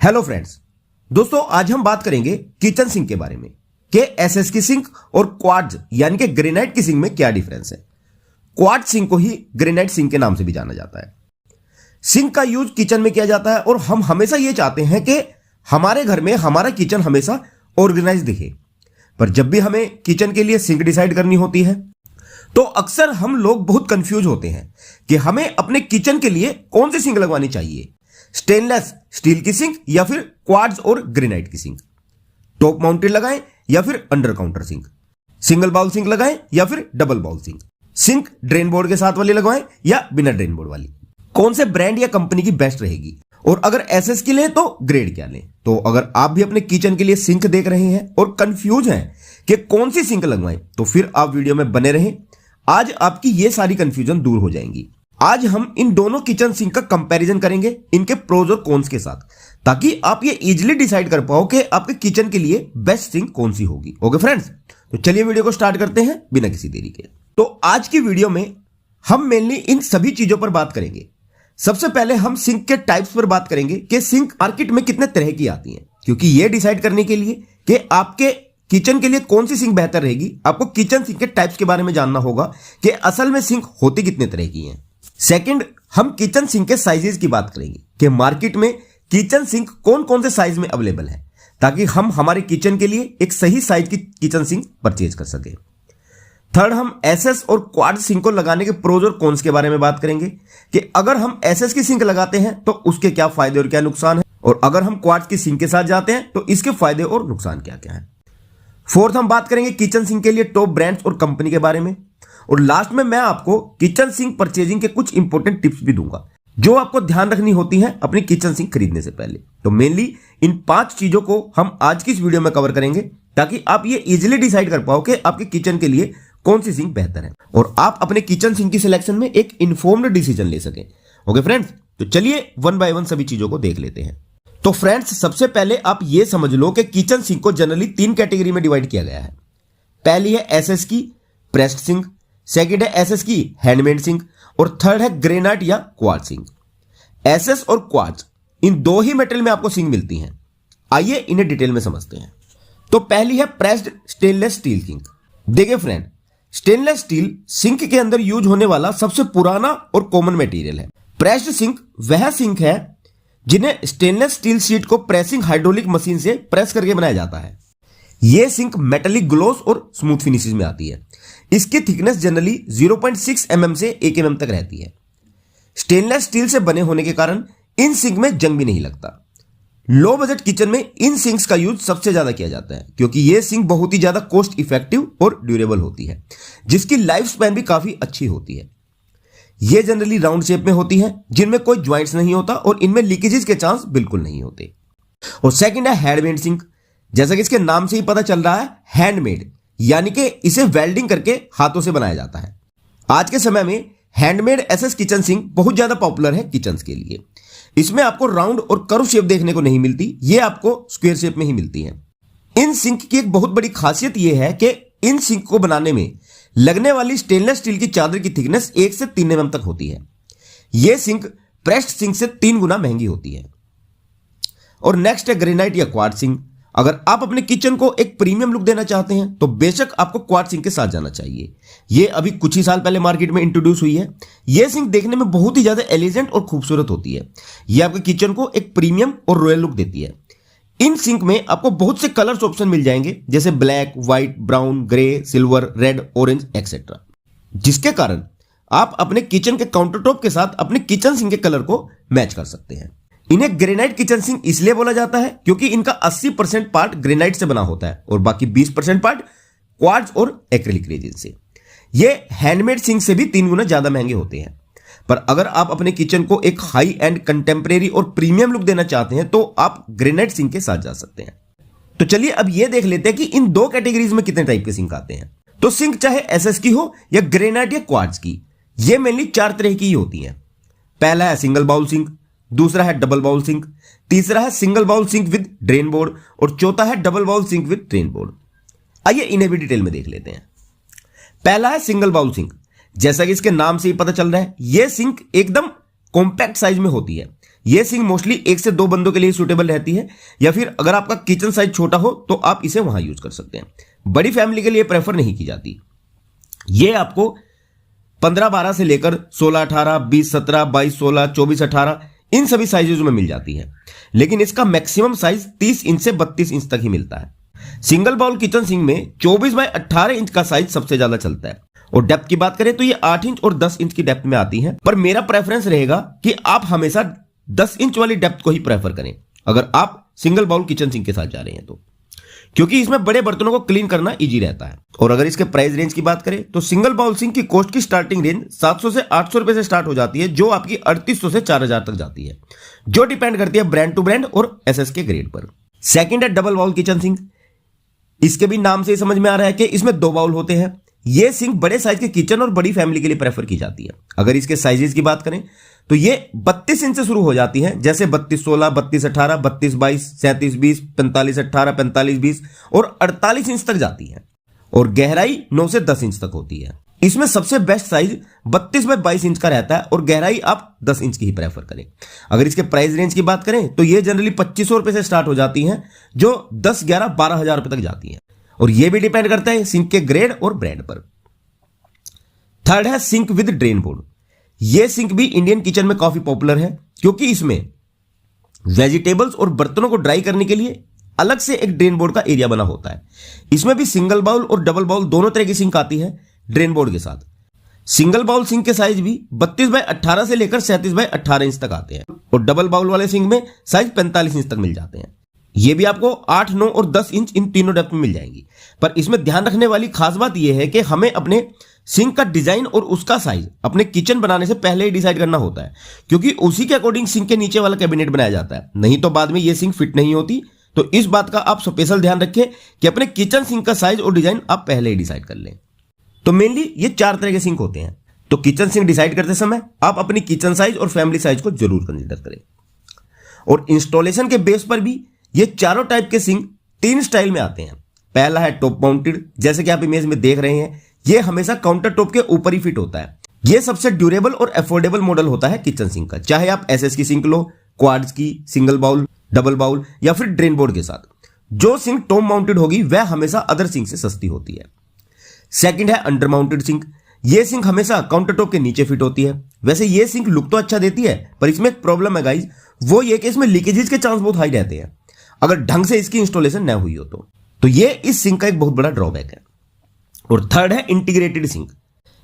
Hello friends, दोस्तों आज हम बात करेंगे किचन सिंक के बारे में कि एसएस की सिंक और क्वार्ट्ज यानी कि ग्रेनाइट की सिंक में क्या डिफरेंस है। क्वार्ट्ज सिंक को ही ग्रेनाइट सिंक के नाम से भी जाना जाता है। सिंक का यूज किचन में किया जाता है और हम हमेशा यह चाहते हैं कि हमारे घर में हमारा किचन हमेशा ऑर्गेनाइज दिखे। पर जब भी हमें किचन के लिए सिंक डिसाइड करनी होती है तो अक्सर हम लोग बहुत कंफ्यूज होते हैं कि हमें अपने किचन के लिए कौन सी सिंक लगवानी चाहिए, स्टेनलेस स्टील की सिंक या फिर क्वार्ट्ज और ग्रेनाइट की सिंक, टॉप माउंटेड लगाएं या फिर under counter sink, single bowl sink लगाएं या फिर double bowl sink, sink drain board के साथ वाली लगवाएं या बिना ड्रेन बोर्ड वाली, कौन से ब्रांड या कंपनी की बेस्ट रहेगी, और अगर एसएस की लें तो ग्रेड क्या लें। तो अगर आप भी अपने किचन के लिए सिंक देख रहे हैं और कंफ्यूज हैं कि कौन सी सिंक लगवाएं तो फिर आप वीडियो में बने रहें। आज आपकी ये सारी कंफ्यूजन दूर हो जाएंगी। आज हम इन दोनों किचन सिंक का कंपैरिजन करेंगे इनके प्रोज और कॉन्स के साथ, ताकि आप ये इजीली डिसाइड कर पाओ कि आपके किचन के लिए बेस्ट सिंक कौन सी होगी। ओके फ्रेंड्स, तो चलिए वीडियो को स्टार्ट करते हैं बिना किसी देरी के। तो आज की वीडियो में हम मेनली इन सभी चीजों पर बात करेंगे। सबसे पहले हम सिंक के टाइप्स पर बात करेंगे कि सिंक मार्केट में कितने तरह की आती हैं, क्योंकि यह डिसाइड करने के लिए कि आपके किचन के लिए कौन सी सिंक बेहतर रहेगी, आपको किचन सिंक के टाइप्स के बारे में जानना होगा कि असल में सिंक होती कितने तरह की हैं। सेकंड, हम किचन सिंक के साइजेस की बात करेंगे कि मार्केट में किचन सिंक कौन कौन से साइज में अवेलेबल है, ताकि हम हमारे किचन के लिए एक सही साइज की किचन सिंक परचेज कर सके। थर्ड, हम एसएस और क्वार्ट्ज सिंक को लगाने के प्रोज और कॉन्स के बारे में बात करेंगे कि अगर हम एसएस की सिंक लगाते हैं तो उसके क्या फायदे और क्या नुकसान है, और अगर हम क्वार्ट्ज की सिंक के साथ जाते हैं तो इसके फायदे और नुकसान क्या क्या है। फोर्थ, हम बात करेंगे किचन सिंक के लिए टॉप ब्रांड्स और कंपनी के बारे में, और लास्ट में मैं आपको किचन सिंक परचेजिंग के कुछ इंपॉर्टेंट टिप्स भी दूंगा जो आपको ध्यान रखनी होती है अपनी किचन सिंक खरीदने से पहले। तो मेनली इन 5 चीजों को हम आज की इस वीडियो में कवर करेंगे, ताकि आप ये इजीली डिसाइड कर पाओ कि आपके किचन के लिए कौन सी सिंक बेहतर है और आप अपने किचन सिंक की सिलेक्शन में एक इन्फॉर्म्ड डिसीजन ले सकें। ओके फ्रेंड्स, तो चलिए वन बाय वन सभी चीजों को देख लेते हैं। तो फ्रेंड्स, सबसे पहले आप ये समझ लो कि किचन सिंक को जनरली 3 कैटेगरी में डिवाइड किया गया है। पहली है एसएस की प्रेस्ड सिंक, सेकंड है एसएस की हैंडमेड सिंक, और थर्ड है ग्रेनाइट या क्वार्ट्ज सिंक। एसएस और क्वार्ट्ज इन 2 ही मेटल में आपको सिंक मिलती हैं। आइए इन्हें डिटेल में समझते हैं। तो पहली है प्रेस्ड स्टेनलेस स्टील सिंक। देखिए फ्रेंड, स्टेनलेस स्टील सिंक के अंदर यूज होने वाला सबसे पुराना और कॉमन मटेरियल है। प्रेस्ड सिंक वह सिंक है जिन्हें स्टेनलेस स्टील शीट को प्रेसिंग हाइड्रोलिक मशीन से प्रेस करके बनाया जाता है। यह सिंक मेटेलिक ग्लोस और स्मूथ फिनिशेस में आती है। इसकी थिकनेस जनरली 0.6 mm से 1 mm तक रहती है। स्टेनलेस स्टील से बने होने के कारण इन सिंक में जंग भी नहीं लगता। लो बजट किचन में इन सिंक्स का यूज सबसे ज्यादा किया जाता है, क्योंकि यह सिंक बहुत ही ज्यादा कॉस्ट इफेक्टिव और ड्यूरेबल होती है, जिसकी लाइफ स्पैन भी काफी अच्छी होती है। ये जनरली राउंड शेप में होती है, जिनमें कोई ज्वाइंट्स नहीं होता और इनमें लीकेजेस के चांस बिल्कुल नहीं होते। और सेकंड है हैंडमेड सिंक। जैसा कि इसके नाम से ही पता चल रहा है, हैंडमेड यानी कि इसे वेल्डिंग करके हाथों से बनाया जाता है। आज के समय में हैंडमेड एसएस किचन सिंक बहुत ज्यादा पॉपुलर है किचन के लिए। इसमें आपको राउंड और कर्व शेप देखने को नहीं मिलती, ये आपको स्क्वायर शेप में ही मिलती है। इन सिंक की एक बहुत बड़ी खासियत यह है कि इन सिंक को बनाने में लगने वाली स्टेनलेस स्टील की चादर की थिकनेस 1 से 3 mm तक होती है। यह सिंक प्रेस्ड सिंक से 3 गुना महंगी होती है। और नेक्स्ट है ग्रेनाइट या क्वार्ट्ज सिंक। अगर आप अपने किचन को एक प्रीमियम लुक देना चाहते हैं तो बेशक आपको क्वार्ट्ज सिंक के साथ जाना चाहिए। यह अभी कुछ ही साल पहले मार्केट में इंट्रोड्यूस हुई है। यह सिंक देखने में बहुत ही ज्यादा एलिजेंट और खूबसूरत होती है। यह आपके किचन को एक प्रीमियम और रॉयल लुक देती है। इन सिंक में आपको बहुत से कलर्स ऑप्शन मिल जाएंगे, जैसे black, white, brown, grey, silver, red, orange etcetera, जिसके कारण आप अपने किचन के काउंटर टॉप के साथ अपने किचन सिंक के कलर को मैच कर सकते हैं। इन्हें ग्रेनाइट किचन सिंक इसलिए बोला जाता है क्योंकि इनका 80% पार्ट ग्रेनाइट से बना होता है और बाकी 20% पार्ट क्वार्ट्ज और एक्रिलिक रेजिन से। ये हैंडमेड सिंक से भी 3 गुना ज्यादा महंगे होते हैं। पर अगर आप अपने किचन को एक हाई एंड कंटेम्परेरी और प्रीमियम लुक देना चाहते हैं तो आप ग्रेनाइट सिंक के साथ जा सकते हैं। तो चलिए अब यह देख लेते हैं कि इन 2 कैटेगरीज में कितने टाइप के सिंक आते हैं। तो सिंक चाहे एसएस की हो या ग्रेनाइट या क्वार्ट्ज की, ये मेनली 4 तरह की ही होती है। पहला है सिंगल बाउल सिंक, दूसरा है डबल बाउल सिंक, तीसरा है single bowl sink with drain board, और चौथा है double bowl sink with drain board. आइए इन्हें भी डिटेल में देख लेते हैं। पहला है सिंगल बाउल सिंक। जैसा कि इसके नाम से ही पता चल रहा है, यह सिंक एकदम कॉम्पैक्ट साइज में होती है। ये सिंक मोस्टली 1 से 2 बंदों के लिए सूटेबल रहती है, या फिर अगर आपका किचन साइज छोटा हो तो आप इसे वहां यूज कर सकते हैं। बड़ी फैमिली के लिए प्रेफर नहीं की जाती। ये आपको 15-12 से लेकर 16-18, 20-17, 22-16, 24-18 इन सभी साइजेज में मिल जाती है, लेकिन इसका मैक्सिमम साइज 30 इंच से 32 इंच तक ही मिलता है। सिंगल बाउल किचन सिंक में 24x18 इंच का साइज सबसे ज्यादा चलता है, और डेप्थ की बात करें तो ये 8 इंच और 10 इंच की डेप्थ में आती है। पर मेरा प्रेफरेंस रहेगा कि आप हमेशा 10 इंच वाली डेप्थ को ही प्रेफर करें अगर आप सिंगल बाउल किचन सिंक के साथ जा रहे हैं तो, क्योंकि इसमें बड़े बर्तनों को क्लीन करना इजी रहता है। और अगर इसके प्राइस रेंज की बात करें तो सिंगल बाउल सिंक की कॉस्ट की स्टार्टिंग रेंज 700 से 800 रुपए से स्टार्ट हो जाती है, जो आपकी 3800 से 4000 तक जाती है, जो डिपेंड करती है ब्रांड टू ब्रांड और एसएस के ग्रेड पर। सेकंड है डबल बाउल किचन सिंक। इसके भी नाम से ही समझ में आ रहा है कि इसमें 2 बाउल होते हैं। यह सिंक बड़े साइज के किचन और बड़ी फैमिली के लिए प्रेफर की जाती है। अगर इसके साइजेस की बात करें तो ये 32 इंच से शुरू हो जाती है, जैसे 32-16, 32-18, 32-22, 37-20, 45-18, 45-20 और 48 इंच तक जाती है, और गहराई 9 से 10 इंच तक होती है। इसमें सबसे बेस्ट साइज 32x22 इंच का रहता है, और गहराई आप 10 इंच की ही प्रेफर करें। अगर इसके प्राइस रेंज की बात करें तो ये जनरली 2500 रुपए से स्टार्ट हो जाती हैं, जो 10, 11, 12,000 रुपए तक जाती हैं, और ये भी डिपेंड करता है सिंक के ग्रेड और ब्रांड पर। थर्ड है सिंक विद ड्रेन बोर्ड। यह सिंक भी इंडियन किचन में काफी पॉपुलर है, क्योंकि इसमें वेजिटेबल्स और बर्तनों को ड्राई करने के लिए अलग से एक ड्रेन बोर्ड का एरिया बना होता है। इसमें भी सिंगल बाउल और डबल बाउल दोनों तरह की सिंक आती है ड्रेन बोर्ड के साथ। सिंगल बाउल सिंक के साइज भी 32x18 से लेकर 37x18 इंच तक आते हैं, और डबल बाउल वाले सिंक में साइज 45 इंच तक मिल जाते हैं। ये भी आपको 8, 9 और 10 इंच इन तीनों डेप्थ में मिल जाएंगी। पर इसमें ध्यान रखने वाली खास बात यह है कि हमें अपने सिंक का डिजाइन और उसका साइज अपने किचन बनाने से पहले ही डिसाइड करना होता है, क्योंकि उसी के अकॉर्डिंग सिंक के नीचे वाला कैबिनेट बनाया जाता है, नहीं तो बाद में यह सिंक फिट नहीं होती। तो इस बात का आप स्पेशल ध्यान रखें कि अपने किचन सिंक का साइज और डिजाइन आप पहले ही डिसाइड कर लें। तो मेनली ये 4 तरह के सिंक होते हैं। तो किचन सिंक डिसाइड करते समय आप अपनी किचन साइज और फैमिली साइज को जरूर कंसीडर करें। और इंस्टॉलेशन के बेस पर भी ये चारों टाइप के सिंक 3 स्टाइल में आते हैं। पहला है टॉप माउंटेड, जैसे कि आप इमेज में देख रहे हैं, ये हमेशा काउंटर टॉप के ऊपर ही फिट होता है। ये सबसे ड्यूरेबल और अफोर्डेबल मॉडल होता है किचन सिंक का, चाहे आप एसएस की सिंक लो, क्वाड्स की, सिंगल बाउल, डबल बाउल या फिर ड्रेन बोर्ड के साथ। जो सिंक टॉप माउंटेड होगी वह हमेशा अदर सिंक से सस्ती होती है। सेकंड है अंडर माउंटेड सिंक। यह सिंक हमेशा काउंटर टॉप के नीचे फिट होती है। वैसे यह सिंक लुक तो अच्छा देती है, पर इसमें एक प्रॉब्लम है गाइज, वो ये कि इसमें लीकेजेस के चांस बहुत हाई रहते हैं अगर ढंग से इसकी इंस्टॉलेशन न हुई हो तो ये इस सिंक का एक बहुत बड़ा ड्रॉबैक है। और थर्ड है इंटीग्रेटेड सिंक।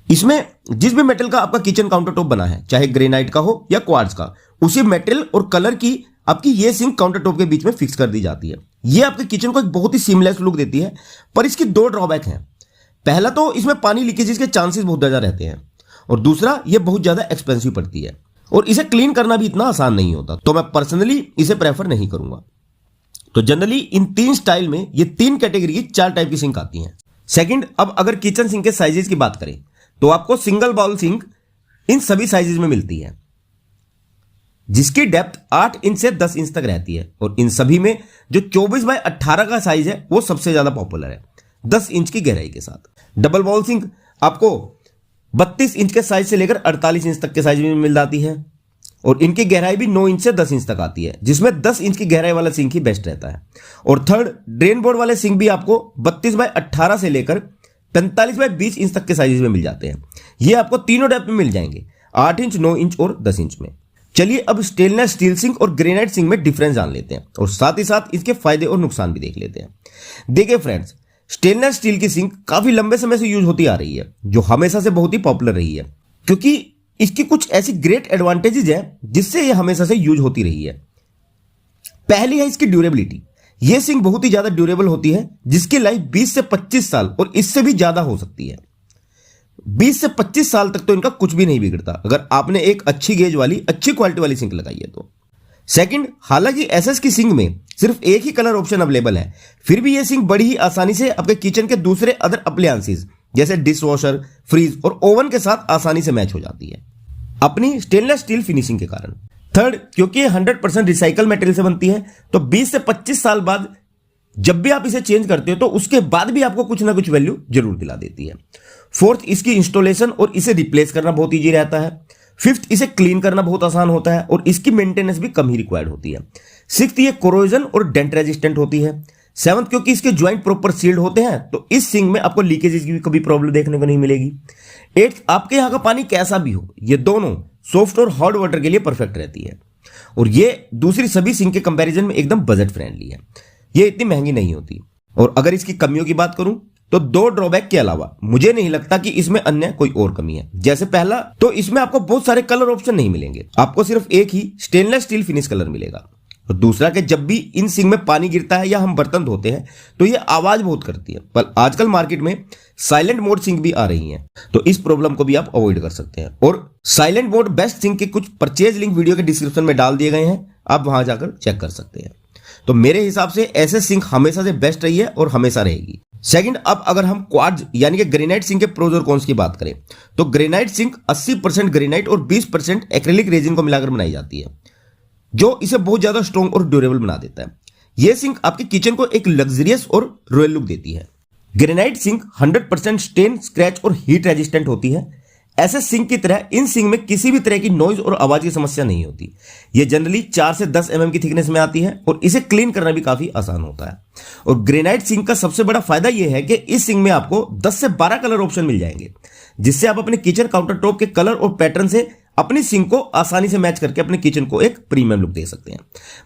इसमें जिस भी मेटल का आपका किचन काउंटर टॉप बना है, चाहे ग्रेनाइट का हो या क्वार्ट्ज का, उसी मेटल और कलर की आपकी ये सिंक काउंटर टॉप के बीच में फिक्स कर दी जाती है। ये आपके किचन को एक बहुत ही सीमलेस लुक देती है, पर इसकी 2 ड्रॉबैक हैं। पहला तो इसमें पानी लीकेजेस के चांसेस बहुत ज्यादा रहते हैं, और दूसरा ये बहुत ज्यादा एक्सपेंसिव पड़ती है, और इसे क्लीन करना भी इतना आसान नहीं होता। तो मैं पर्सनली इसे प्रेफर नहीं करूंगा। तो जनरली इन 3 स्टाइल में ये 3 कैटेगरी की 4 टाइप की सिंक आती हैं। सेकंड, अब अगर किचन सिंक के साइजेस की बात करें तो आपको सिंगल बाउल सिंक इन सभी साइजेस में मिलती है, जिसकी डेप्थ 8 इंच से 10 इंच तक रहती है, और इन सभी में जो 24x18 का साइज है वो सबसे ज्यादा पॉपुलर है, 10 इंच की गहराई के साथ। डबल बाउल सिंक आपको 32 इंच के साइज से लेकर 48 इंच तक के साइज में मिल जाती है, और इनकी गहराई भी 9 इंच से 10 इंच तक आती है, जिसमें 10 इंच की गहराई वाला सिंक ही बेस्ट रहता है। और थर्ड, ड्रेन बोर्ड वाले सिंक भी आपको 32x18 से लेकर 45x20 इंच तक के साइज में मिल जाते हैं। ये आपको तीनों डेप्थ में मिल जाएंगे, 8 इंच, 9 इंच और 10 इंच में। चलिए अब स्टेनलेस स्टील सिंक और ग्रेनाइट सिंक में डिफरेंस जान लेते हैं, और साथ ही साथ इसके फायदे और नुकसान भी देख लेते हैं। देखिए फ्रेंड्स, स्टेनलेस स्टील की सिंक काफी लंबे समय से यूज होती आ रही है, जो हमेशा से बहुत ही पॉपुलर रही है, क्योंकि इसकी कुछ ऐसी ग्रेट एडवांटेजेस हैं जिससे यह हमेशा से यूज होती रही है। पहली है इसकी ड्यूरेबिलिटी। यह सिंक बहुत ही ज्यादा ड्यूरेबल होती है, जिसकी लाइफ 20 से 25 साल और इससे भी ज्यादा हो सकती है। 20 से 25 साल तक तो इनका कुछ भी नहीं बिगड़ता, अगर आपने एक अच्छी गेज वाली, अच्छी क्वालिटी वाली सिंक लगाई है तो। सेकंड, हालांकि एसएस की सिंक में सिर्फ एक ही कलर ऑप्शन अवेलेबल है, फिर भी यह सिंक बड़ी ही आसानी से आपके किचन के दूसरे अदर अप्लायंसेस जैसे डिश वॉशर, फ्रीज और ओवन के साथ आसानी से मैच हो जाती है, अपनी स्टेनलेस स्टील फिनिशिंग के कारण। थर्ड, क्योंकि ये 100% रिसाइकल मटेरियल से बनती है, तो 20 से 25 साल बाद जब भी आप इसे चेंज करते हो तो उसके बाद भी आपको कुछ ना कुछ वैल्यू जरूर दिला देती है। फोर्थ, इसकी इंस्टॉलेशन और इसे रिप्लेस करना बहुत ईजी रहता है। फिफ्थ, इसे क्लीन करना बहुत आसान होता है और इसकी मेंटेनेंस भी कम ही रिक्वायर्ड होती है। सिक्स्थ, ये कोरोजन और डेंट रेजिस्टेंट होती है। सेवंथ, क्योंकि इसके ज्वाइंट प्रॉपर सील्ड होते हैं तो इस सिंक में आपको लीकेजेस की भी कभी प्रॉब्लम देखने को नहीं मिलेगी। एट्थ, आपके यहां का पानी कैसा भी हो, ये दोनों सॉफ्ट और हॉट वाटर के लिए परफेक्ट रहती है और ये दूसरी सभी सिंक के कंपैरिजन में एकदम बजट फ्रेंडली है। ये इतनी महंगी नहीं होती। और अगर इसकी कमियों की बात करूं तो दो ड्रॉबैक के अलावा मुझे नहीं लगता कि इसमें अन्य कोई और कमी है। जैसे पहला, तो इसमें आपको बहुत सारे कलर ऑप्शन नहीं मिलेंगे, आपको सिर्फ एक ही स्टेनलेस स्टील फिनिश कलर मिलेगा। और दूसरा कि जब भी इन सिंक में पानी गिरता है या हम बर्तन धोते हैं तो ये आवाज बहुत करती है, पर आजकल मार्केट में साइलेंट मोड सिंक भी आ रही हैं, तो इस प्रॉब्लम को भी आप अवॉइड कर सकते हैं। और साइलेंट मोड बेस्ट सिंक के कुछ परचेज लिंक वीडियो के डिस्क्रिप्शन में डाल दिए गए हैं, आप वहां जाकर चेक कर सकते हैं। तो मेरे हिसाब से ऐसे सिंक हमेशा से बेस्ट रही है और हमेशा रहेगी। सेकंड, अब अगर हम क्वार्ट्ज यानी कि ग्रेनाइट सिंक के प्रोज और कॉन्स की बात करें तो ग्रेनाइट सिंक 80% ग्रेनाइट और 20% एक्रेलिक रेजिन को मिलाकर बनाई जाती है, जो इसे बहुत ज्यादा स्ट्रॉन्ग और ड्यूरेबल बना देता है। यह सिंक आपके किचन को एक लग्जरियस और रॉयल लुक देती है। ग्रेनाइट सिंक 100% स्टेन, स्क्रैच और हीट रेजिस्टेंट होती है। ऐसे सिंक की तरह इन सिंक में किसी भी तरह की नॉइज और आवाज की समस्या नहीं होती। यह जनरली 4 से 10 mm की थिकनेस में आती है और इसे क्लीन करना भी काफी आसान होता है। और ग्रेनाइट सिंक का सबसे बड़ा फायदा यह है कि इस सिंक में आपको 10 से 12 कलर ऑप्शन मिल जाएंगे, जिससे आप अपने किचन काउंटर टॉप के कलर और पैटर्न से अपनी सिंक को आसानी से मैच करके अपने किचन को एक प्रीमियम लुक दे सकते हैं।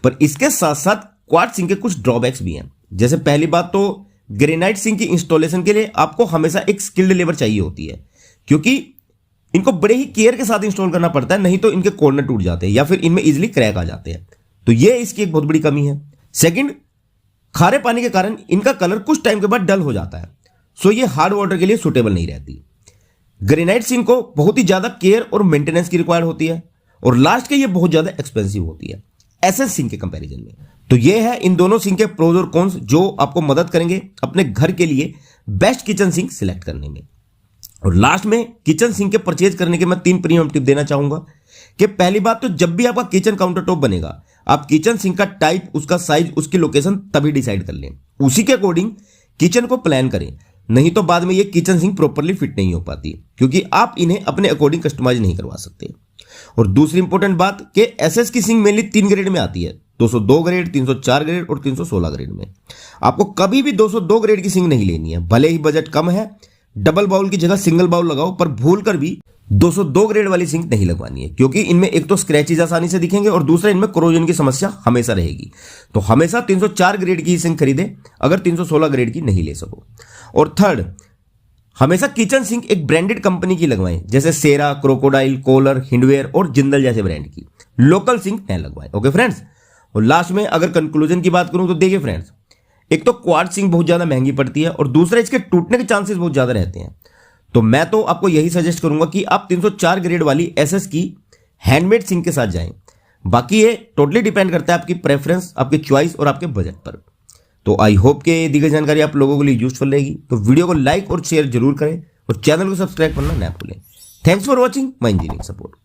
पर इसके साथ साथ क्वार्ट्ज सिंक के कुछ ड्रॉबैक्स भी हैं। जैसे पहली बात तो ग्रेनाइट सिंक की इंस्टॉलेशन के लिए आपको हमेशा एक स्किल्ड लेबर चाहिए होती है, क्योंकि इनको बड़े ही केयर के साथ इंस्टॉल करना पड़ता है, नहीं तो इनके कॉर्नर टूट जाते हैं या फिर इनमें इजीली क्रैक आ जाते हैं। तो ये इसकी एक बहुत बड़ी कमी है। सेकंड, खारे पानी के कारण इनका कलर कुछ टाइम के बाद डल हो जाता है, सो ये हार्ड वाटर के लिए सुटेबल नहीं रहती। ग्रेनाइट सिंक को बहुत ही ज्यादा केयर और मेंटेनेंस की रिक्वायर्ड होती है और लास्ट के ये बहुत ज्यादा एक्सपेंसिव होती है एसएस सिंक के कंपैरिजन में। तो ये है इन दोनों सिंक के प्रोज और कॉन्स जो आपको मदद करेंगे अपने घर के लिए बेस्ट किचन सिंक सिलेक्ट करने में। और लास्ट में किचन सिंक के परचेज करने के मैं 3 प्रीमियम टिप देना चाहूंगा कि पहली बात तो जब भी आपका किचन काउंटर टॉप बनेगा, आप किचन सिंक का टाइप, उसका साइज, उसकी लोकेशन तभी डिसाइड कर लें, उसी के अकॉर्डिंग किचन को प्लान करें, नहीं तो बाद में ये किचन सिंक प्रॉपरली फिट नहीं हो पाती, क्योंकि आप इन्हें अपने अकॉर्डिंग कस्टमाइज नहीं करवा सकते। और दूसरी इंपॉर्टेंट बात कि एसएस की सिंक मेनली 3 ग्रेड में आती है, 202 ग्रेड, 304 ग्रेड और 316 ग्रेड में। आपको कभी भी 202 ग्रेड की सिंक नहीं लेनी है, भले ही बजट कम है, डबल बाउल की जगह सिंगल बाउल लगाओ, पर भूल कर भी 202 ग्रेड वाली सिंक नहीं लगवानी है, क्योंकि इनमें एक तो स्क्रैचेज आसानी से दिखेंगे और दूसरा इनमें कोरोजन की समस्या हमेशा रहेगी। तो हमेशा 304 ग्रेड की सिंक खरीदे अगर 316 ग्रेड की नहीं ले सको। और थर्ड, हमेशा किचन सिंक एक ब्रांडेड कंपनी की लगवाएं, जैसे सेरा, क्रोकोडाइल, कोलर, हिंडवेयर और जिंदल जैसे ब्रांड की। लोकल सिंक न लगवाएं। Okay friends. और लास्ट में अगर कंक्लूजन की बात करूं तो देखिए फ्रेंड्स, एक तो क्वार्ट्ज सिंक बहुत ज्यादा महंगी पड़ती है और दूसरा इसके टूटने के चांसेस बहुत ज्यादा रहते हैं। तो मैं तो आपको यही सजेस्ट करूंगा कि आप 304 ग्रेड वाली एसएस की हैंडमेड सिंक के साथ जाएं। बाकी ये टोटली डिपेंड करता है आपकी प्रेफरेंस, आपकी चॉइस और आपके बजट पर। तो आई होप कि दी गई जानकारी आप लोगों के लिए यूजफुल रहेगी। तो वीडियो को लाइक और शेयर जरूर करें और चैनल को सब्सक्राइब करना ना भूलें। Thanks for watching my engineering support.